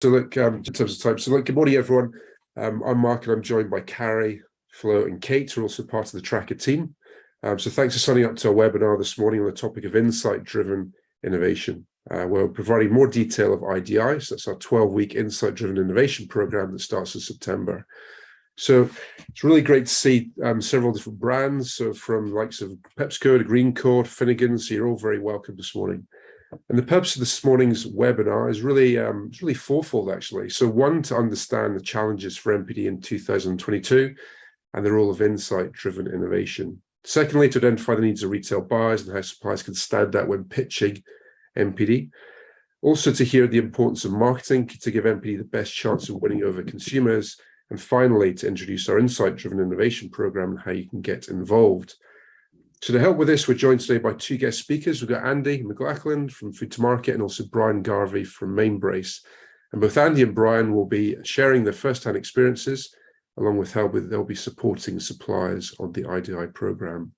In terms of time, good morning, everyone. I'm Mark, and I'm joined by Carrie, Flo, and Kate, who are also part of the Tracker team. So thanks for signing up to our webinar this morning on the topic of insight-driven innovation. We're providing more detail of IDI, so that's our 12-week insight-driven innovation program that starts in September. So it's really great to see several different brands, so from the likes of PepsiCo to Greencore, Finnegan's. So you're all very welcome this morning. And the purpose of this morning's webinar is really fourfold, actually. So one, to understand the challenges for MPD in 2022 and the role of insight-driven innovation. Secondly, to identify the needs of retail buyers and how suppliers can stand out when pitching MPD. Also to hear the importance of marketing to give MPD the best chance of winning over consumers. And finally, to introduce our insight-driven innovation program and how you can get involved. So to help with this, we're joined today by two guest speakers. We've got Andy McLachlan from Food to Market and also Brian Garvey from Mainbrace. And both Andy and Brian will be sharing their first-hand experiences, along with how they'll be supporting suppliers on the IDI programme.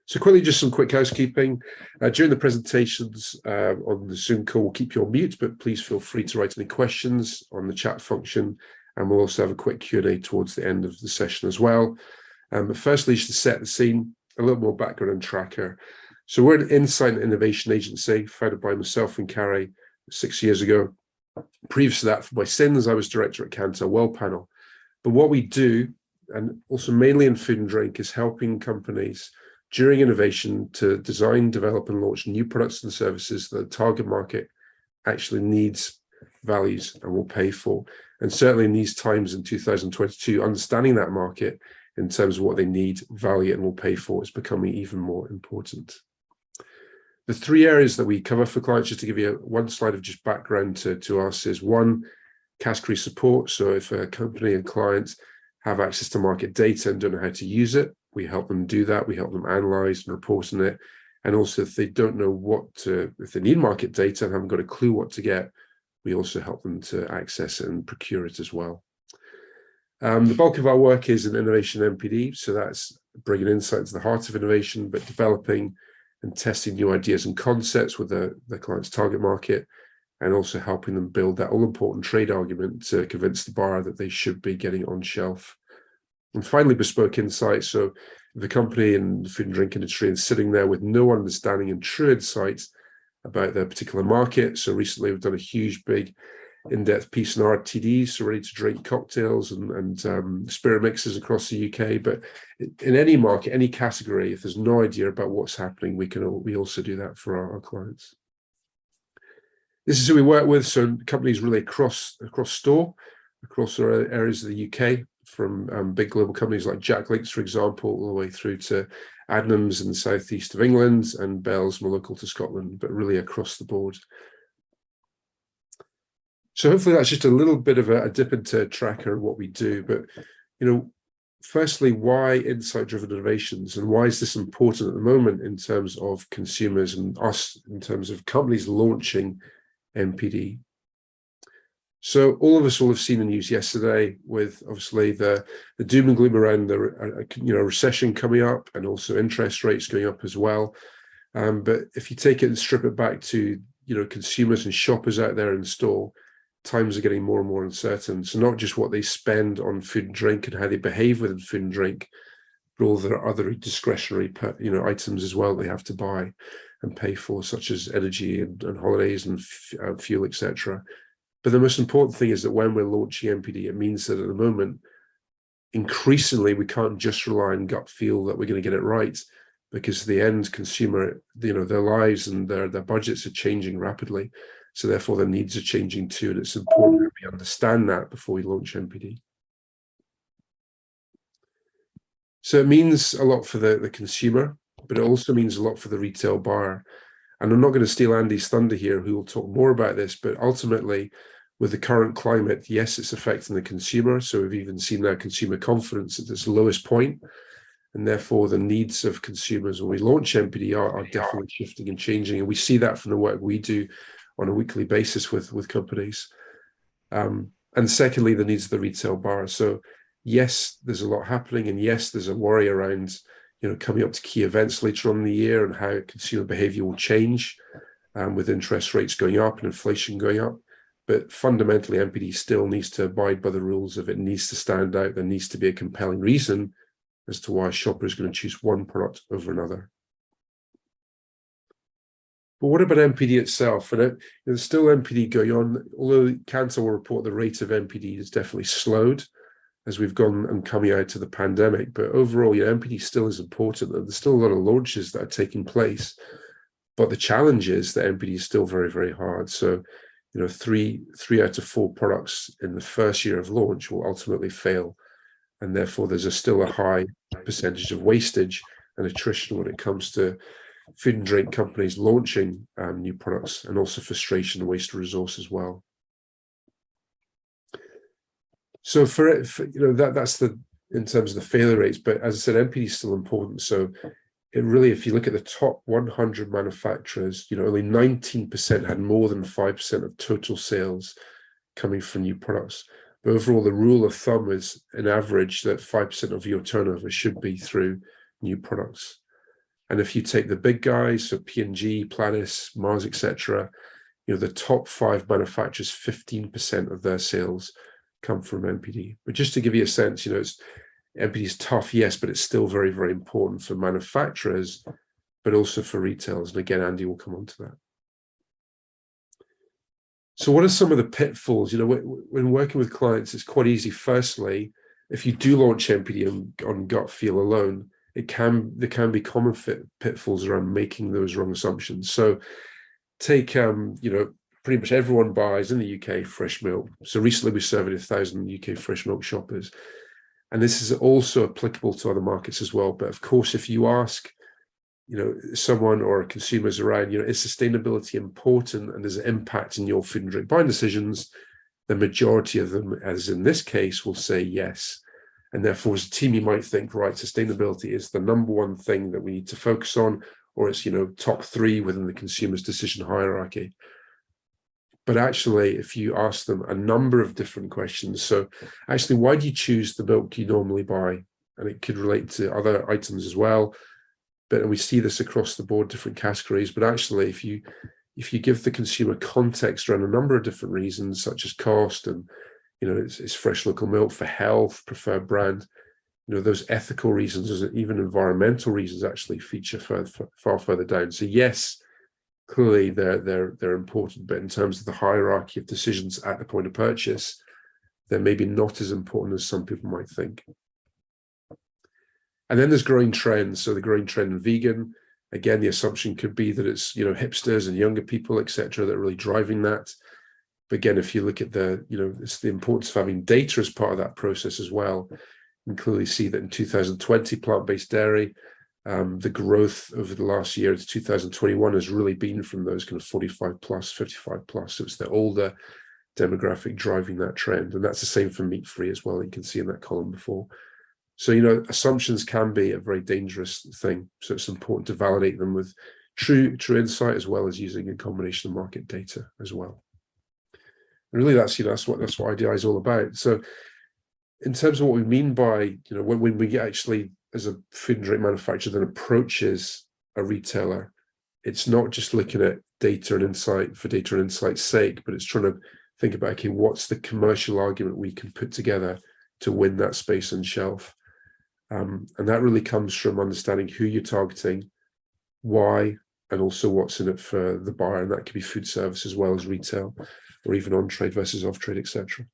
So quickly, just some quick housekeeping. During the presentations on the Zoom call, we'll keep you on mute, but please feel free to write any questions on the chat function. And we'll also have a quick Q&A towards the end of the session as well. But firstly, just to set the scene, a little more background on Tracker. So we're an insight and innovation agency founded by myself and Carrie 6 years ago. Previous to that, for my sins, I was director at Kantar Well Panel. But what we do, and also mainly in food and drink, is helping companies during innovation to design, develop, and launch new products and services that the target market actually needs, values, and will pay for. And certainly in these times in 2022, understanding that market in terms of what they need, value, and will pay for is becoming even more important. The three areas that we cover for clients, just to give you one slide of just background to us, is one, category support. So if a company and clients have access to market data and don't know how to use it, we help them do that. We help them analyze and report on it. And also if they don't know if they need market data and haven't got a clue what to get, we also help them to access it and procure it as well. The bulk of our work is in innovation MPD, so that's bringing insight to the heart of innovation, but developing and testing new ideas and concepts with the client's target market, and also helping them build that all-important trade argument to convince the buyer that they should be getting on shelf. And finally, bespoke insights. So if a company in the food and drink industry is sitting there with no understanding and true insights about their particular market. So recently we've done a huge, big in-depth piece on RTDs, so ready to drink cocktails and spirit mixes across the UK. But in any market, any category, if there's no idea about what's happening, we also do that for our clients. This is who we work with. So companies really across store, across our areas of the UK, from big global companies like Jack Links, for example, all the way through to Adnams in the southeast of England and Bell's more local to Scotland, but really across the board. So hopefully that's just a little bit of a dip into Tracker and what we do. But, firstly, why insight-driven innovations, and why is this important at the moment in terms of consumers and us, in terms of companies launching MPD? So all of us will have seen the news yesterday with obviously the doom and gloom around the recession coming up and also interest rates going up as well. But if you take it and strip it back to consumers and shoppers out there in store, times are getting more and more uncertain. So not just what they spend on food and drink and how they behave within food and drink, but all the other discretionary items as well they have to buy and pay for, such as energy and holidays and fuel, etc. But the most important thing is that when we're launching MPD, it means that at the moment, increasingly, we can't just rely on gut feel that we're going to get it right, because the end consumer, their lives and their budgets are changing rapidly. So therefore, their needs are changing too. And it's important that we understand that before we launch MPD. So it means a lot for the consumer, but it also means a lot for the retail buyer. And I'm not going to steal Andy's thunder here, who will talk more about this, but ultimately, with the current climate, yes, it's affecting the consumer. So we've even seen now consumer confidence at its lowest point. And therefore, the needs of consumers when we launch MPD are definitely shifting and changing. And we see that from the work we do on a weekly basis with companies. And secondly, the needs of the retail buyer. So yes, there's a lot happening. And yes, there's a worry around coming up to key events later on in the year and how consumer behavior will change with interest rates going up and inflation going up. But fundamentally, MPD still needs to abide by the rules of it needs to stand out. There needs to be a compelling reason as to why a shopper is going to choose one product over another. But what about MPD itself? And there's still MPD going on, although Kantar will report the rate of MPD has definitely slowed as we've gone and coming out of the pandemic. But overall, MPD still is important. There's still a lot of launches that are taking place. But the challenge is that MPD is still very, very hard. So, three out of 4 products in the first year of launch will ultimately fail. And therefore, there's still a high percentage of wastage and attrition when it comes to food and drink companies launching new products, and also frustration and waste of resource as well. So that's in terms of the failure rates. But as I said, MPD is still important. So it really, if you look at the top 100 manufacturers, only 19% had more than 5% of total sales coming from new products. But overall, the rule of thumb is an average that 5% of your turnover should be through new products. And if you take the big guys, so P&G, Planis, Mars, etc., the top 5 manufacturers, 15% of their sales come from MPD. But just to give you a sense, MPD is tough, yes, but it's still very, very important for manufacturers, but also for retailers. And again, Andy will come on to that. So what are some of the pitfalls? When working with clients, it's quite easy. Firstly, if you do launch MPD on gut feel alone, there can be common pitfalls around making those wrong assumptions. So take, pretty much everyone buys in the UK fresh milk. So recently we surveyed 1,000 UK fresh milk shoppers. And this is also applicable to other markets as well. But of course, if you ask, someone or consumers around, is sustainability important and does it impact in your food and drink buying decisions? The majority of them, as in this case, will say yes. And therefore, as a team, you might think, right, sustainability is the number one thing that we need to focus on, or it's, top 3 within the consumer's decision hierarchy. But actually, if you ask them a number of different questions, so actually, why do you choose the milk you normally buy? And it could relate to other items as well. But we see this across the board, different categories. But actually, if you give the consumer context around a number of different reasons, such as cost and it's fresh local milk, for health, preferred brand, those ethical reasons, even environmental reasons, actually feature far further down. So yes, clearly they're important, but in terms of the hierarchy of decisions at the point of purchase, they're maybe not as important as some people might think. And then there's growing trends. So the growing trend in vegan, again, the assumption could be that it's hipsters and younger people, etc., that are really driving that. But again, if you look at it's the importance of having data as part of that process as well. You can clearly see that in 2020, plant-based dairy, the growth over the last year to 2021 has really been from those kind of 45 plus, 55 plus. So it's the older demographic driving that trend. And that's the same for meat-free as well. You can see in that column before. So, assumptions can be a very dangerous thing. So it's important to validate them with true insight, as well as using a combination of market data as well. And really, that's what IDI is all about. So in terms of what we mean by, when we actually, as a food and drink manufacturer that approaches a retailer, it's not just looking at data and insight for data and insight's sake, but it's trying to think about, okay, what's the commercial argument we can put together to win that space on shelf? And that really comes from understanding who you're targeting, why, and also what's in it for the buyer. And that could be food service as well as retail, or even on-trade versus off-trade, etc.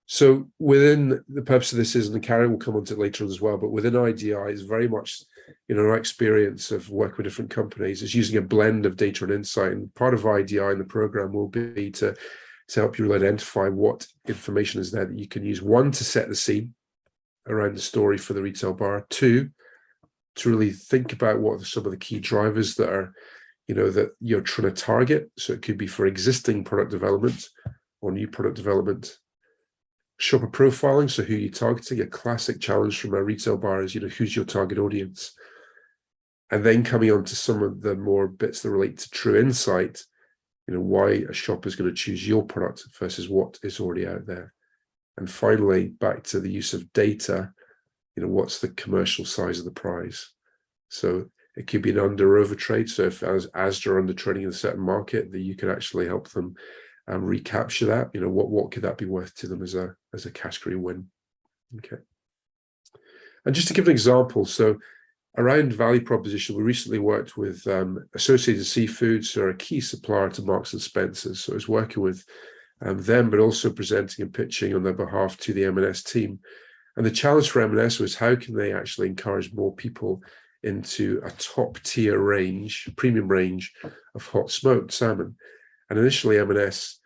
So within the purpose of this is, and Carrie will come on to it later on as well, but within IDI is very much, our experience of working with different companies is using a blend of data and insight. And part of IDI in the program will be to help you identify what information is there that you can use. 1, to set the scene around the story for the retail buyer. 2, to really think about what are some of the key drivers that are, that you're trying to target. So it could be for existing product development or new product development. Shopper profiling, so who you're targeting. A classic challenge from our retail buyers, who's your target audience? And then coming on to some of the more bits that relate to true insight, why a shopper is going to choose your product versus what is already out there. And finally, back to the use of data, what's the commercial size of the prize? So it could be an under or over trade. So if as Asda are under trading in a certain market, that you can actually help them recapture that. What could that be worth to them as a category win? Okay. And just to give an example, so around value proposition, we recently worked with Associated Seafoods, who are a key supplier to Marks and Spencer's. So I was working with them, but also presenting and pitching on their behalf to the M&S team. And the challenge for M&S was, how can they actually encourage more people into a top tier range, premium range of hot smoked salmon? And initially M&S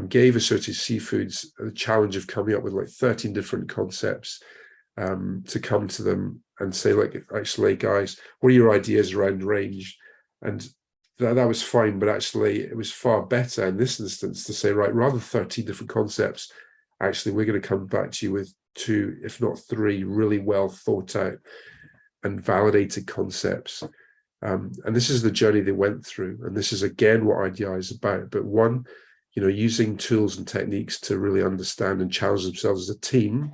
gave Associated Seafoods the challenge of coming up with like 13 different concepts to come to them and say, like, actually, guys, what are your ideas around range? And that was fine, but actually it was far better in this instance to say, right, rather than 13 different concepts, actually we're going to come back to you with 2, if not 3, really well thought out and validated concepts. And this is the journey they went through. And this is, again, what IDI is about. But one, using tools and techniques to really understand and challenge themselves as a team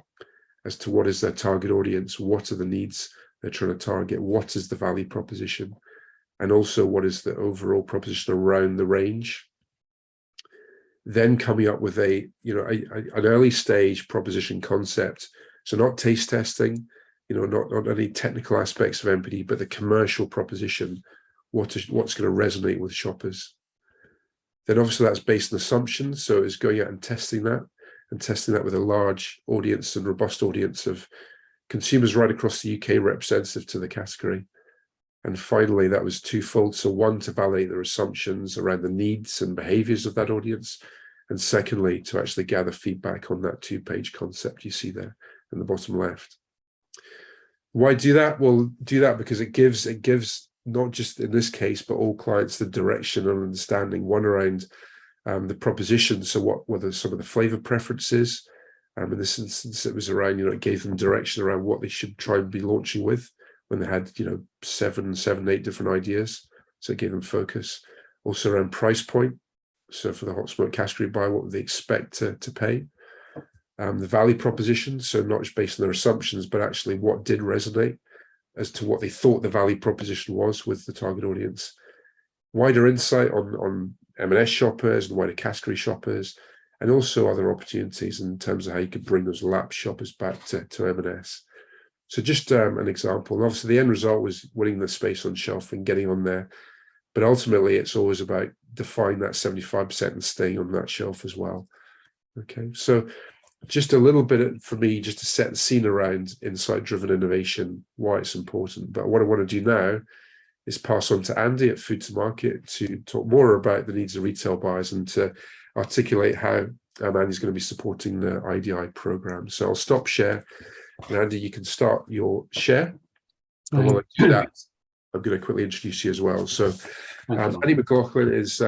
as to what is their target audience, what are the needs they're trying to target, what is the value proposition, and also what is the overall proposition around the range. Then coming up with an early stage proposition concept. So not taste testing, not any technical aspects of NPD, but the commercial proposition, what's going to resonate with shoppers. Then obviously that's based on assumptions. So it's going out and testing that with a large audience and robust audience of consumers right across the UK representative to the category. And finally, that was twofold. So one, to validate their assumptions around the needs and behaviors of that audience. And secondly, to actually gather feedback on that 2-page concept you see there in the bottom left. Why do that? Well, do that because it gives not just in this case, but all clients the direction and understanding, one around the proposition. So what are some of the flavor preferences? In this instance, it was around, it gave them direction around what they should try and be launching with when they had, 7, 8 different ideas. So it gave them focus. Also around price point. So for the hot smoke category buyer, what would they expect to pay? The value proposition. So not just based on their assumptions, but actually what did resonate as to what they thought the value proposition was with the target audience. Wider insight on M&S shoppers and wider category shoppers, and also other opportunities in terms of how you could bring those lapsed shoppers back to M&S. So just an example. And obviously the end result was winning the space on shelf and getting on there. But ultimately it's always about defining that 75% and staying on that shelf as well. Okay, so just a little bit for me, just to set the scene around insight-driven innovation, why it's important. But what I want to do now is pass on to Andy at Food to Market to talk more about the needs of retail buyers and to articulate how Andy's going to be supporting the IDI programme. So I'll stop share, and Andy, you can start your share. And while I do that, I'm going to quickly introduce you as well. So Andy McLaughlin is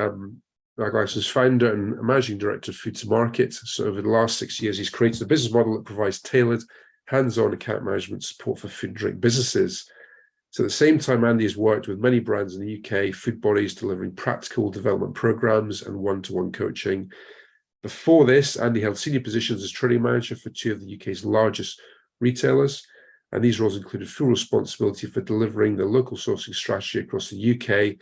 Glasgow's founder and managing director of Food to Market. So over the last 6 years, he's created a business model that provides tailored, hands-on account management support for food and drink businesses. So at the same time, Andy has worked with many brands in the UK, food bodies delivering practical development programs and one-to-one coaching. Before this, Andy held senior positions as trading manager for 2 of the UK's largest retailers. And these roles included full responsibility for delivering the local sourcing strategy across the UK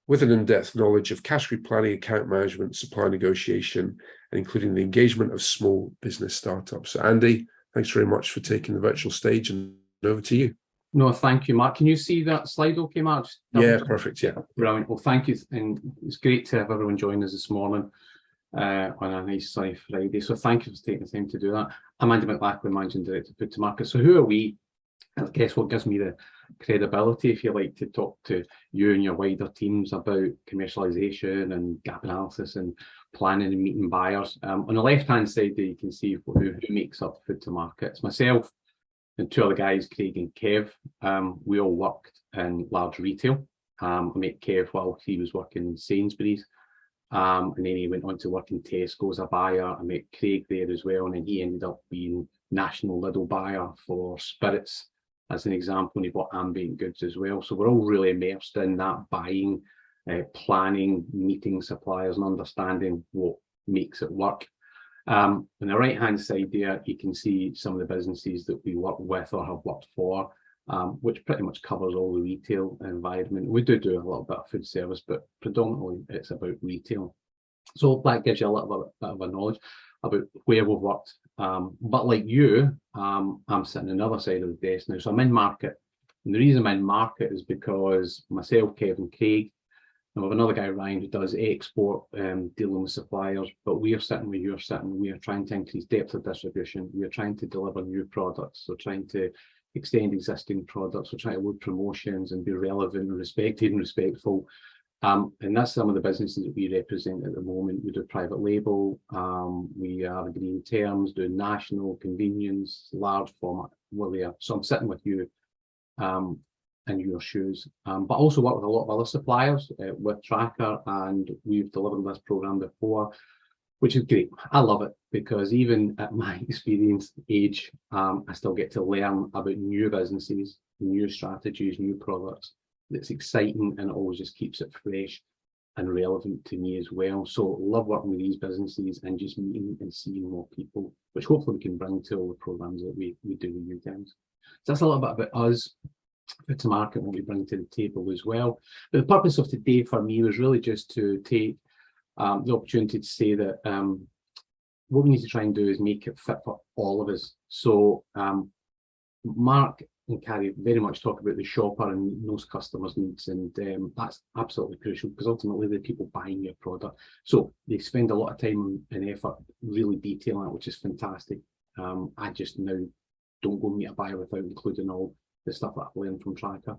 with an in-depth knowledge of category planning, account management, supply negotiation, and including the engagement of small business startups. So Andy, thanks very much for taking the virtual stage, and over to you. No, thank you, Mark. Can you see that slide okay, Mark? Yeah, perfect, yeah. Brilliant. Well, thank you. And it's great to have everyone join us this morning on a nice sunny Friday. So thank you for taking the time to do that. I'm Andy McLaughlin, Managing Director of Food to Market. So who are we? I guess what gives me the credibility, if you like, to talk to you and your wider teams about commercialisation and gap analysis and planning and meeting buyers. On the left-hand side there, you can see who makes up Food to Market. It's myself and 2 other guys, Craig and Kev. We all worked in large retail. I met Kev while he was working in Sainsbury's. And then he went on to work in Tesco as a buyer. I met Craig there as well, and then he ended up being national Lidl buyer for spirits, as an example, and he bought ambient goods as well. So we're all really immersed in that buying, planning, meeting suppliers and understanding what makes it work. On the right-hand side there, you can see some of the businesses that we work with or have worked for, which pretty much covers all the retail environment. We do a little bit of food service, but predominantly it's about retail. So that gives you a little bit of a knowledge about where we've worked. But like you, I'm sitting on the other side of the desk now. So I'm in market. And the reason I'm in market is because myself, Kevin, Craig, and we have another guy, Ryan, who does export, dealing with suppliers, but we are sitting where you're sitting. We are trying to increase depth of distribution. We are trying to deliver new products. So trying to extend existing products. We're trying to load promotions and be relevant and respected and respectful. And that's some of the businesses that we represent at the moment. We do private label, we are agreeing terms, doing national, convenience, large format, so I'm sitting with you in your shoes, but also work with a lot of other suppliers with Tracker, and we've delivered this program before, which is great. I love it because even at my experienced age, I still get to learn about new businesses, new strategies, new products. It's exciting, and it always just keeps it fresh and relevant to me as well. So love working with these businesses and just meeting and seeing more people, which hopefully we can bring to all the programs that we do with you guys. So that's a little bit about us, Fit to Market, what we bring to the table as well. But the purpose of today for me was really just to take the opportunity to say that what we need to try and do is make it fit for all of us. So Mark and Carrie very much talk about the shopper and those customers' needs, and that's absolutely crucial because ultimately they're people buying your product. So they spend a lot of time and effort really detailing it, which is fantastic. I just now don't go meet a buyer without including all the stuff that I've learned from Tracker.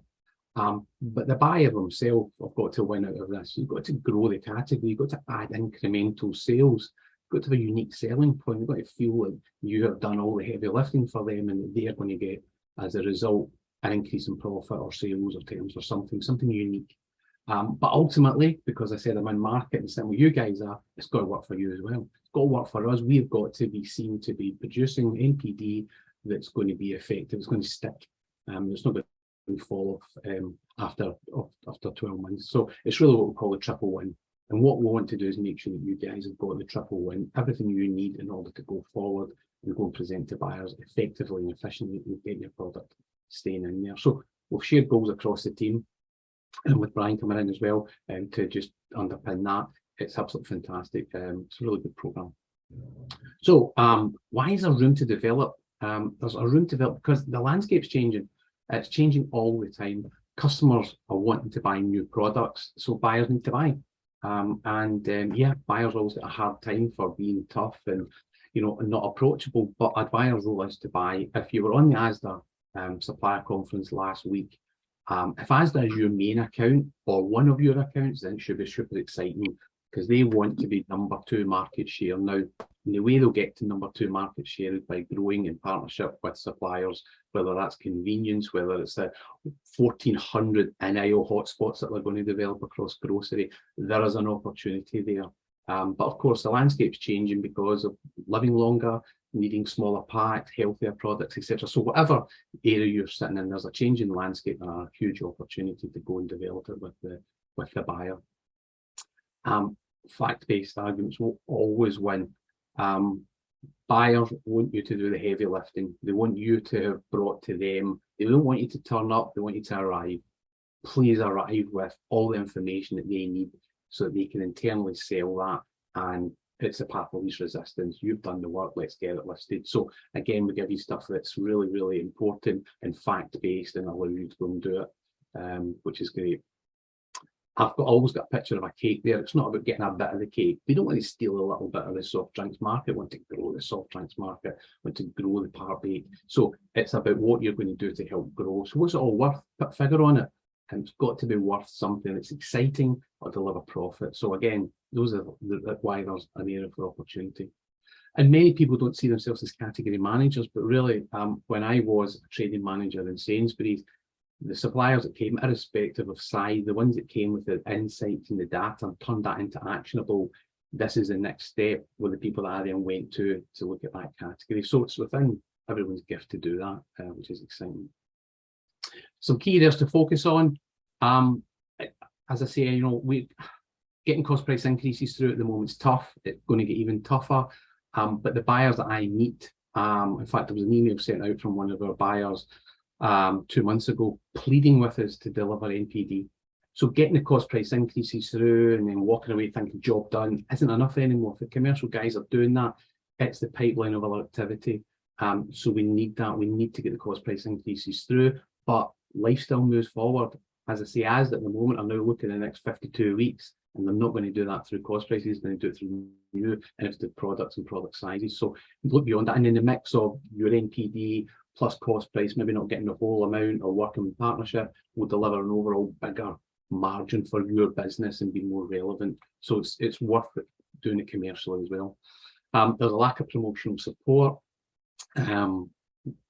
But the buyer themselves have got to win out of this. You've got to grow the category, you've got to add incremental sales, you've got to have a unique selling point, you've got to feel like you have done all the heavy lifting for them and they're going to get, as a result, an increase in profit or sales or terms or something unique. But ultimately, because I said I'm in market and same where you guys are, it's got to work for you as well. It's got to work for us. We've got to be seen to be producing NPD that's going to be effective, it's going to stick. It's not going to fall off after 12 months. So it's really what we call a triple win. And what we want to do is make sure that you guys have got the triple win, everything you need in order to go forward and go and present to buyers effectively and efficiently and get your product staying in there. So we've shared goals across the team, and with Brian coming in as well, to just underpin that. It's absolutely fantastic. It's a really good program. So why is there room to develop? There's a room to develop because the landscape's changing. It's changing all the time. Customers are wanting to buy new products, so buyers need to buy. Yeah, buyers always get a hard time for being tough and not approachable. But a buyer's role is to buy. If you were on the ASDA supplier conference last week, if ASDA is your main account or one of your accounts, then it should be super exciting because they want to be number 2 market share now. And the way they'll get to number 2 market share is by growing in partnership with suppliers, whether that's convenience, whether it's the 1,400 in-aisle hotspots that they're going to develop across grocery. There is an opportunity there. But of course, the landscape's changing because of living longer, needing smaller packs, healthier products, etc. So whatever area you're sitting in, there's a change in landscape and a huge opportunity to go and develop it with the buyer. Fact-based arguments will always win. Buyers want you to do the heavy lifting. They want you to have brought to them. They don't want you to turn up. They want you to arrive. Please arrive with all the information that they need so that they can internally sell that. And it's a path of least resistance. You've done the work. Let's get it listed. So again, we give you stuff that's really, really important and fact-based and allow you to go and do it, which is great. I've always got a picture of a cake there. It's not about getting a bit of the cake. We don't want to steal a little bit of the soft drinks market. We want to grow the soft drinks market. We want to grow the par baked. So it's about what you're going to do to help grow. So what's it all worth? Put a figure on it. And it's got to be worth something that's exciting or deliver profit. So again, those are why there's an area for opportunity. And many people don't see themselves as category managers, but really, when I was a trading manager in Sainsbury's, the suppliers that came, irrespective of size, the ones that came with the insights and the data and turned that into actionable, this is the next step, were the people that I then went to look at that category. So it's within everyone's gift to do that, which is exciting. Some key areas to focus on. As I say, we getting cost price increases through at the moment is tough. It's going to get even tougher. But the buyers that I meet, in fact, there was an email sent out from one of our buyers 2 months ago, pleading with us to deliver NPD. So getting the cost price increases through and then walking away thinking job done isn't enough anymore. If the commercial guys are doing that, it's the pipeline of our activity. So we need that. We need to get the cost price increases through, but life still moves forward. As I say, as at the moment, I'm now looking at the next 52 weeks, and they're not going to do that through cost prices, they're going to do it through new innovative products and product sizes. So look beyond that, and in the mix of your NPD plus cost price, maybe not getting the whole amount or working in partnership, will deliver an overall bigger margin for your business and be more relevant. So it's worth it doing it commercially as well. There's a lack of promotional support.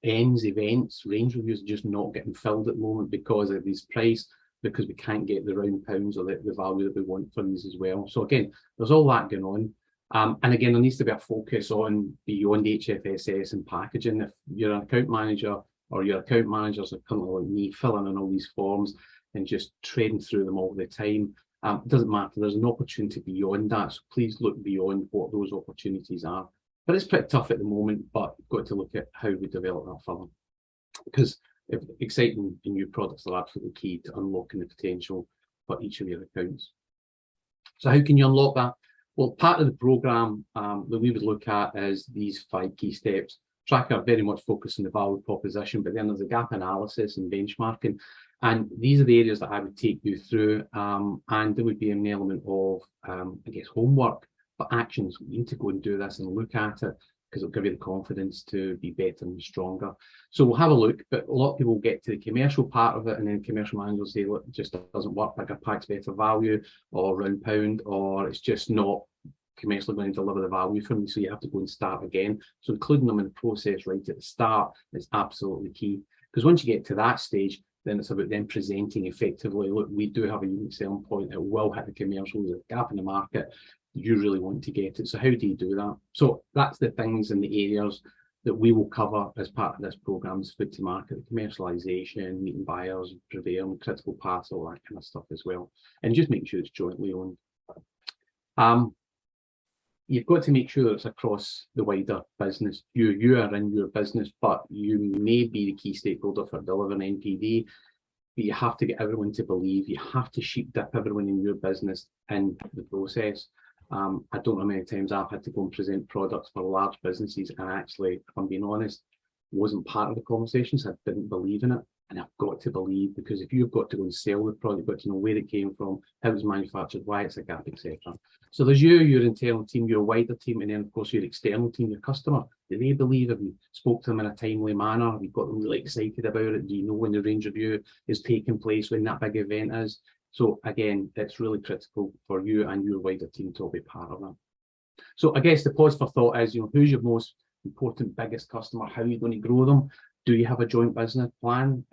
Events, range reviews are just not getting filled at the moment because of these price, because we can't get the round pounds or the value that we want for these as well. So again, there's all that going on. And again, there needs to be a focus on beyond HFSS and packaging. If you're an account manager or your account managers are currently like me, filling in all these forms and just trading through them all the time, it doesn't matter. There's an opportunity beyond that. So please look beyond what those opportunities are. But it's pretty tough at the moment, but we've got to look at how we develop that further. Because exciting and new products are absolutely key to unlocking the potential for each of your accounts. So how can you unlock that? Well, part of the programme that we would look at is these 5 key steps. Tracker very much focused on the value proposition, but then there's a gap analysis and benchmarking. And these are the areas that I would take you through. And there would be an element of, I guess, homework, but actions. We need to go and do this and look at it because it'll give you the confidence to be better and stronger. So we'll have a look, but a lot of people get to the commercial part of it and then commercial managers say, look, it just doesn't work, bigger packs, better value, or round pound, or it's just not commercially going to deliver the value for me. So you have to go and start again. So including them in the process right at the start is absolutely key. Because once you get to that stage, then it's about them presenting effectively. Look, we do have a unique selling point. It will hit the commercials, there's a gap in the market. You really want to get it. So how do you do that? So that's the things and the areas that we will cover as part of this programme's food to market, commercialisation, meeting buyers, prevail, critical paths, all that kind of stuff as well. And just make sure it's jointly owned. You've got to make sure it's across the wider business. You are in your business, but you may be the key stakeholder for delivering NPD. But you have to get everyone to believe. You have to sheep dip everyone in your business in the process. I don't know how many times I've had to go and present products for large businesses, and actually, if I'm being honest, wasn't part of the conversations. I didn't believe in it, and I've got to believe, because if you've got to go and sell the product, you've got to know where it came from, how it was manufactured, why it's a gap, etc. So there's you, your internal team, your wider team, and then of course your external team, your customer. Do they believe? Have you spoke to them in a timely manner? Have you got them really excited about it? Do you know when the range review is taking place, when that big event is? So again, it's really critical for you and your wider team to all be part of that. So I guess the pause for thought is, who's your most important, biggest customer? How are you going to grow them? Do you have a joint business plan?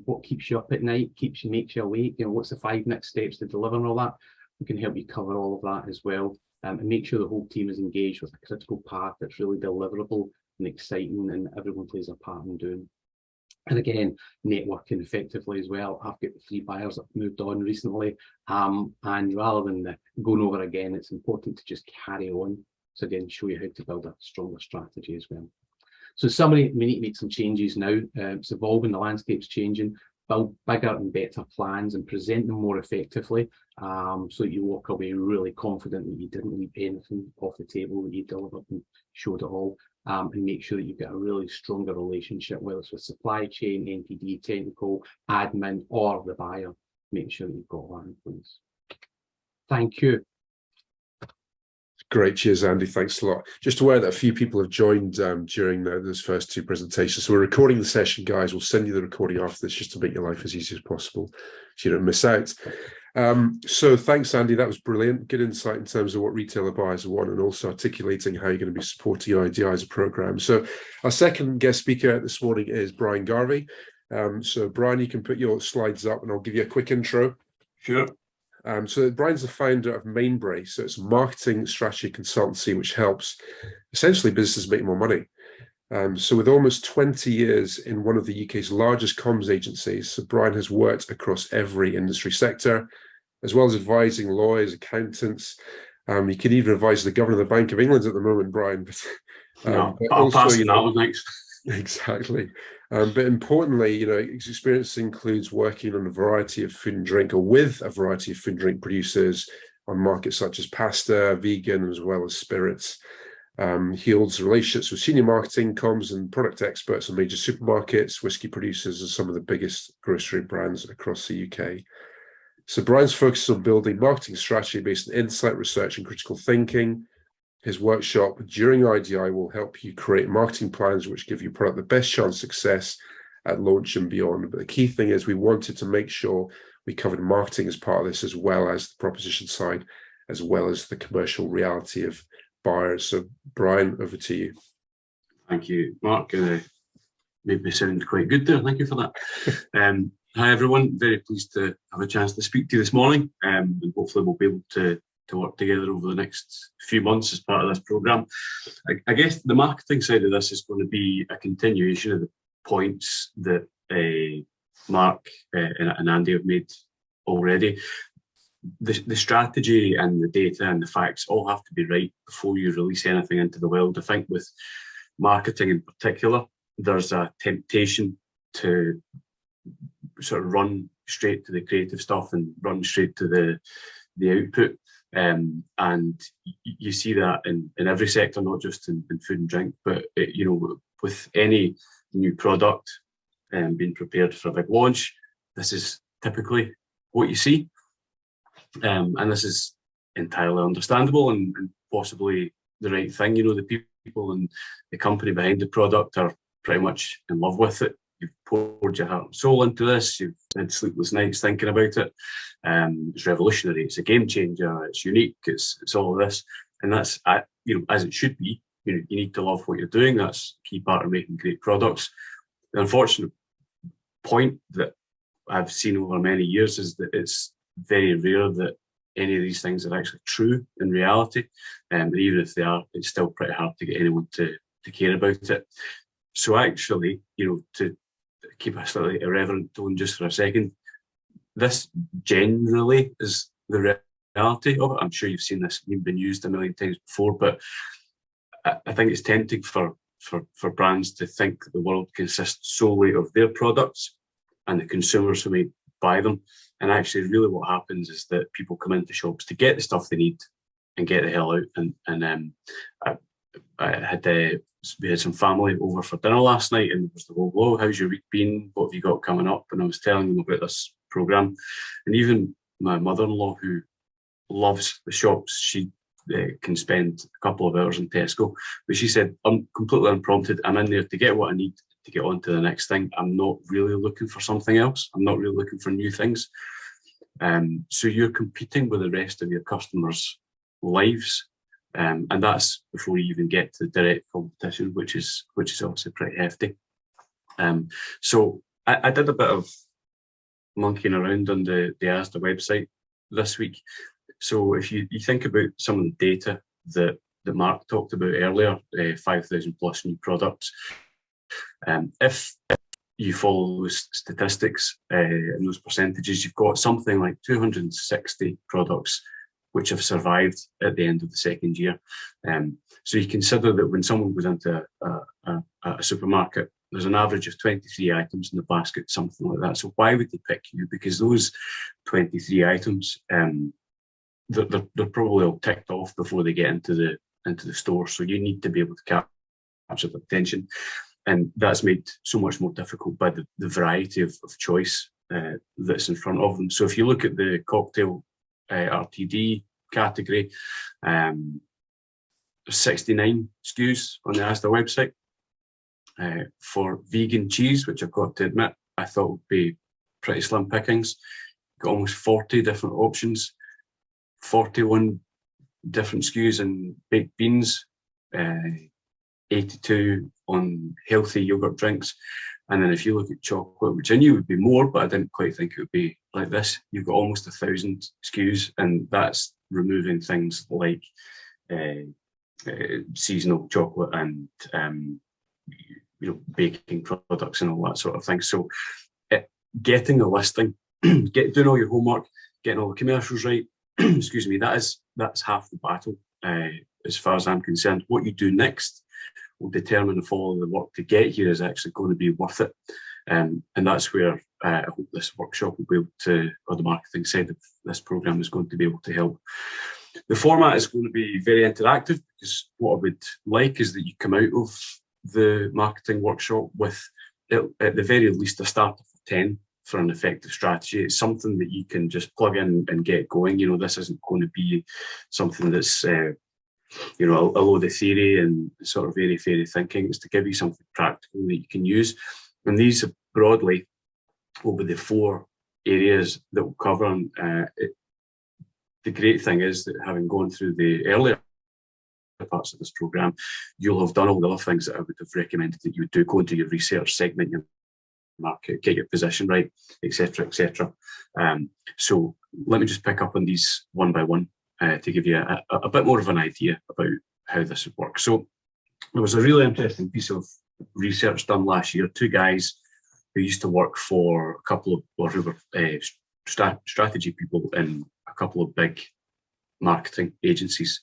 What keeps you up at night, makes you awake? What's the 5 next steps to deliver and all that? We can help you cover all of that as well, and make sure the whole team is engaged with a critical path that's really deliverable and exciting, and everyone plays a part in doing. And again, networking effectively as well. I've got 3 buyers that have moved on recently, and rather than going over again, it's important to just carry on. So again, show you how to build a stronger strategy as well. So summary, we need to make some changes now. It's evolving, the landscape's changing. Build bigger and better plans and present them more effectively, so that you walk away really confident that you didn't leave anything off the table, that you delivered and showed it all. And make sure that you've got a really stronger relationship, whether it's with supply chain, NPD, technical, admin, or the buyer. Make sure that you've got that in place. Thank you. Great, cheers, Andy. Thanks a lot. Just aware that a few people have joined during those first 2 presentations. So we're recording the session, guys. We'll send you the recording after this just to make your life as easy as possible so you don't miss out. So thanks, Andy. That was brilliant. Good insight in terms of what retailer buyers want, and also articulating how you're going to be supporting IDI as a programme. So our second guest speaker this morning is Brian Garvey. So Brian, you can put your slides up and I'll give you a quick intro. Sure. So Brian's the founder of Mainbrace. So it's a marketing strategy consultancy which helps essentially businesses make more money. So with almost 20 years in one of the UK's largest comms agencies, so Brian has worked across every industry sector, as well as advising lawyers, accountants. You can even advise the governor of the Bank of England at the moment, Brian. I'll pass on that one, thanks. Exactly. But importantly, experience includes working on a variety of food and drink, or with a variety of food and drink producers on markets such as pasta, vegan, as well as spirits. He holds relationships with senior marketing, comms, and product experts on major supermarkets, whiskey producers, and some of the biggest grocery brands across the UK. So Brian's focus on building marketing strategy based on insight, research, and critical thinking. His workshop during IDI will help you create marketing plans which give your product the best chance of success at launch and beyond. But the key thing is we wanted to make sure we covered marketing as part of this, as well as the proposition side, as well as the commercial reality of buyers. So Brian, over to you. Thank you, Mark. Made me sound quite good there. Thank you for that. Hi, everyone. Very pleased to have a chance to speak to you this morning, and hopefully we'll be able to work together over the next few months as part of this programme. I guess the marketing side of this is going to be a continuation of the points that Mark and Andy have made already. The strategy and the data and the facts all have to be right before you release anything into the world. I think with marketing in particular, there's a temptation to sort of run straight to the creative stuff and run straight to the output. And you see that in every sector, not just in food and drink, but with any new product being prepared for a big launch, this is typically what you see. And this is entirely understandable and possibly the right thing. The people and the company behind the product are pretty much in love with it. You've poured your heart and soul into this. You've had sleepless nights thinking about it. It's revolutionary. It's a game changer. It's unique. It's all of this, and that's as it should be. You need to love what you're doing. That's a key part of making great products. The unfortunate point that I've seen over many years is that it's very rare that any of these things are actually true in reality. And even if they are, it's still pretty hard to get anyone to care about it. So actually, to keep a slightly irreverent tone just for a second, this generally is the reality of it. I'm sure you've seen this been used a million times before, but I think it's tempting for brands to think that the world consists solely of their products and the consumers who may buy them. And actually, really what happens is that people come into shops to get the stuff they need and get the hell out. And we had some family over for dinner last night, and it was the whole, how's your week been? What have you got coming up? And I was telling them about this programme. And even my mother-in-law, who loves the shops, she can spend a couple of hours in Tesco. But she said, I'm completely unprompted. I'm in there to get what I need to get on to the next thing. I'm not really looking for something else. I'm not really looking for new things. So you're competing with the rest of your customers' lives. And that's before you even get to the direct competition, which is obviously pretty hefty. So I did a bit of monkeying around on the Asda website this week. So if you think about some of the data that Mark talked about earlier, 5,000 plus new products, if you follow those statistics and those percentages, you've got something like 260 products which have survived at the end of the second year. So you consider that when someone goes into a supermarket, there's an average of 23 items in the basket, something like that. So why would they pick you? Because those 23 items, they're probably all ticked off before they get into the store. So you need to be able to capture their attention. And that's made so much more difficult by the variety of choice that's in front of them. So if you look at the cocktail RTD category, 69 SKUs on the Asda website. For vegan cheese, which I've got to admit, I thought would be pretty slim pickings. Got almost 40 different options, 41 different SKUs in baked beans, 82 on healthy yogurt drinks. And then if you look at chocolate, which I knew would be more, but I didn't quite think it would be like this, you've got almost 1,000 SKUs, and that's removing things like seasonal chocolate and baking products and all that sort of thing. So getting a listing, doing all your homework, getting all the commercials right, excuse me, that's half the battle as far as I'm concerned. What you do next, will determine if all of the work to get here is actually going to be worth it. And that's where I hope this workshop will be able to, or the marketing side of this programme is going to be able to help. The format is going to be very interactive, because what I would like is that you come out of the marketing workshop with, at the very least, a starter for 10 for an effective strategy. It's something that you can just plug in and get going. You know, this isn't going to be something that's, you know, a load of theory and sort of airy-fairy thinking. It's to give you something practical that you can use. And these broadly will be the 4 areas that we'll cover. And the great thing is that, having gone through the earlier parts of this programme, you'll have done all the other things that I would have recommended that you would do: go into your research, segment your market, get your position right, etc., etc. So let me just pick up on these one by one to give you a bit more of an idea about how this would work. So there was a really interesting piece of research done last year. 2 guys who used to work for a couple of, or who were strategy people in a couple of big marketing agencies,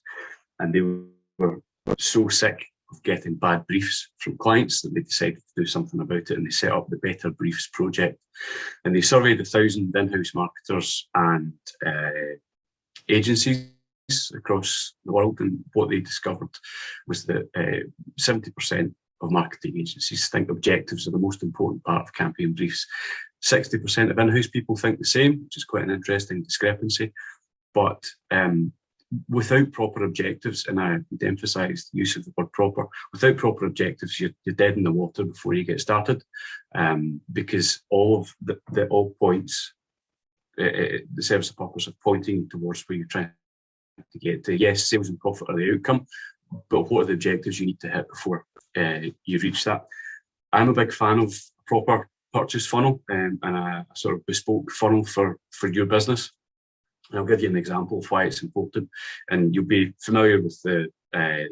and they were so sick of getting bad briefs from clients that they decided to do something about it, and they set up the Better Briefs project. And they surveyed 1,000 in-house marketers and agencies across the world, and what they discovered was that 70% of marketing agencies think objectives are the most important part of campaign briefs. 60% of in-house people think the same, which is quite an interesting discrepancy. But without proper objectives, and I would emphasise the use of the word proper, without proper objectives, you're dead in the water before you get started, because all of the all points, the serves the purpose of pointing towards where you're trying to get to. Yes, sales and profit are the outcome, but what are the objectives you need to hit before you reach that? I'm a big fan of proper purchase funnel and a sort of bespoke funnel for your business. And I'll give you an example of why it's important, and you'll be familiar with the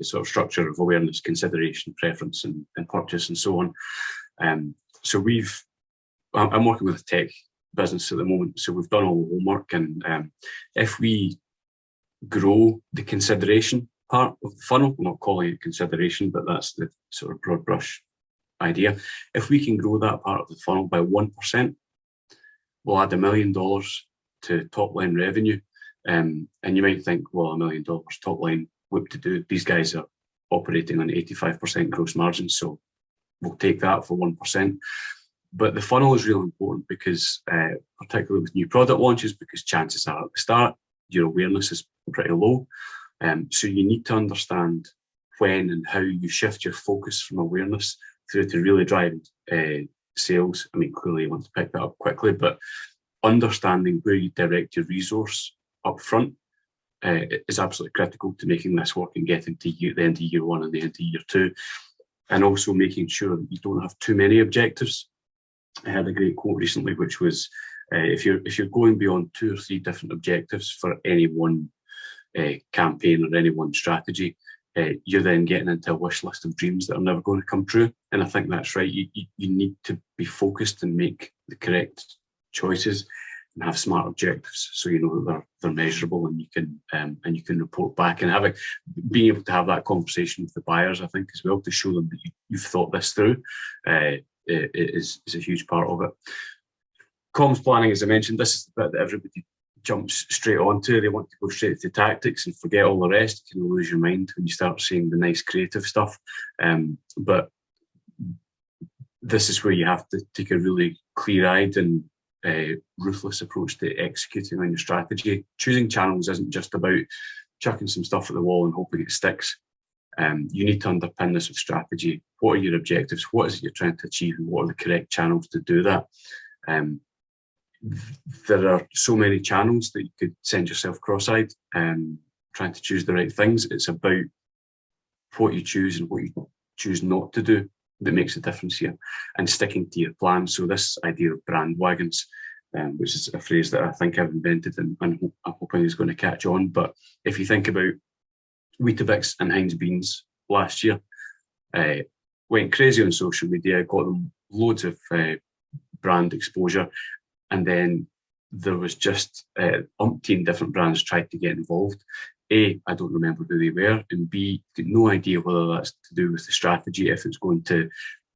sort of structure of awareness, consideration, preference, and purchase, and so on. So I'm working with a tech business at the moment, so we've done all the homework, and if we grow the consideration part of the funnel, I'm not calling it consideration, but that's the sort of broad brush idea. If we can grow that part of the funnel by 1%, we'll add $1 million to top line revenue. And you might think, well, $1 million top line, what to do? These guys are operating on 85% gross margins, so we'll take that for 1%. But the funnel is really important because, particularly with new product launches, because chances are at the start, your awareness is pretty low. So you need to understand when and how you shift your focus from awareness through to really driving sales. I mean, clearly you want to pick that up quickly, but understanding where you direct your resource up front is absolutely critical to making this work and getting to the end of year 1 and the end of year 2. And also making sure that you don't have too many objectives. I had a great quote recently, which was, if you're going beyond 2 or 3 different objectives for any one campaign or any one strategy, you're then getting into a wish list of dreams that are never going to come true. And I think that's right. You need to be focused and make the correct choices and have smart objectives, so you know that they're measurable, and you can report back, and being able to have that conversation with the buyers, I think, as well, to show them that you've thought this through is a huge part of it. Comms planning, as I mentioned, this is the bit that everybody jumps straight onto. They want to go straight to tactics and forget all the rest. You can lose your mind when you start seeing the nice creative stuff. But this is where you have to take a really clear-eyed and ruthless approach to executing on your strategy. Choosing channels isn't just about chucking some stuff at the wall and hoping it sticks. You need to underpin this with strategy. What are your objectives? What is it you're trying to achieve? And what are the correct channels to do that? There are so many channels that you could send yourself cross-eyed trying to choose the right things. It's about what you choose and what you choose not to do that makes a difference here, and sticking to your plan. So this idea of brand wagons, which is a phrase that I think I've invented, and I'm hoping is going to catch on. But if you think about Weetabix and Heinz Beans last year, went crazy on social media, got them loads of brand exposure, and then there was just umpteen different brands tried to get involved. A, I don't remember who they were, and B, got no idea whether that's to do with the strategy, if it's going to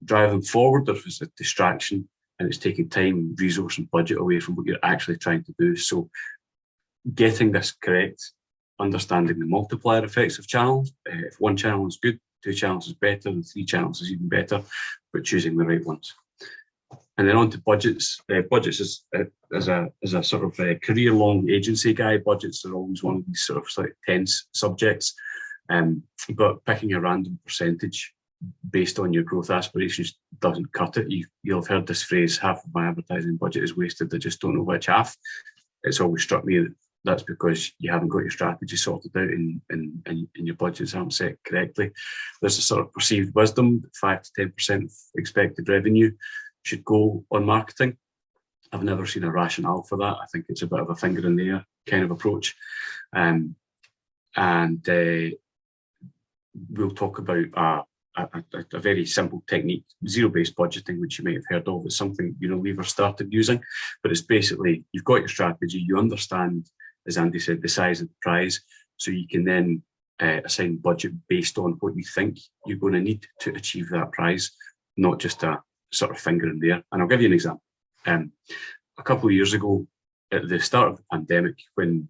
drive them forward or if it's a distraction and it's taking time, resource and budget away from what you're actually trying to do. So getting this correct, understanding the multiplier effects of channels. If one channel is good, 2 channels is better, and 3 channels is even better, but choosing the right ones. And then on to budgets. Budgets is as a sort of a career-long agency guy. Budgets are always one of these sort of slightly tense subjects. But picking a random percentage based on your growth aspirations doesn't cut it. You'll have heard this phrase, half of my advertising budget is wasted, I just don't know which half. It's always struck me that that's because you haven't got your strategy sorted out and your budgets aren't set correctly. There's a sort of perceived wisdom that 5 to 10% of expected revenue should go on marketing. I've never seen a rationale for that. I think it's a bit of a finger in the air kind of approach. We'll talk about a very simple technique, zero-based budgeting, which you might have heard of. It's something Unilever started using, but it's basically, you've got your strategy, you understand, as Andy said, the size of the prize, so you can then assign budget based on what you think you're going to need to achieve that prize, not just a sort of finger in the air. And I'll give you an example. A couple of years ago, at the start of the pandemic, when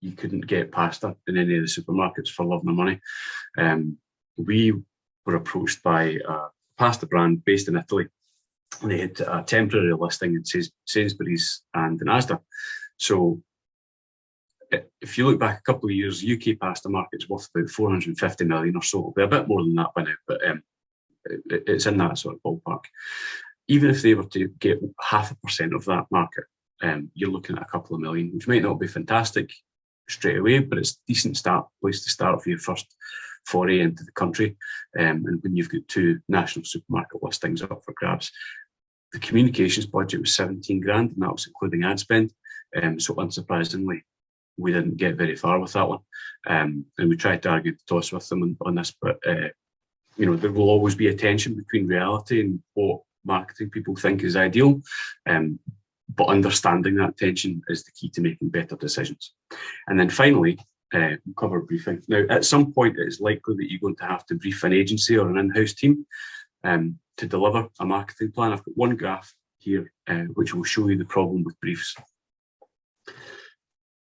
you couldn't get pasta in any of the supermarkets for love nor money, we were approached by a pasta brand based in Italy. And they had a temporary listing in Sainsbury's and in Asda. So if you look back a couple of years, UK pasta market's worth about 450 million or so. It'll be a bit more than that by now, but it's in that sort of ballpark. Even if they were to get 0.5% of that market, you're looking at a couple of million, which might not be fantastic straight away, but it's a decent place to start for your first foray into the country. And when you've got 2 national supermarket listings up for grabs, the communications budget was 17 grand, and that was including ad spend. So unsurprisingly, we didn't get very far with that one. And we tried to argue the toss with them on this, but there will always be a tension between reality and what marketing people think is ideal. But understanding that tension is the key to making better decisions. And then finally, cover briefing. Now, at some point, it is likely that you're going to have to brief an agency or an in-house team to deliver a marketing plan. I've got one graph here which will show you the problem with briefs.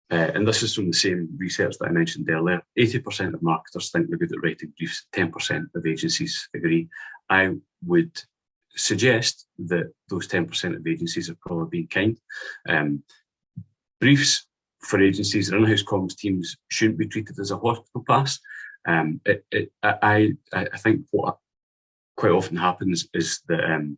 And this is from the same research that I mentioned earlier. 80% of marketers think they're good at writing briefs, 10% of agencies agree. I would suggest that those 10% of agencies are probably being kind. Briefs for agencies or in-house comms teams shouldn't be treated as a hospital pass. I think what quite often happens is that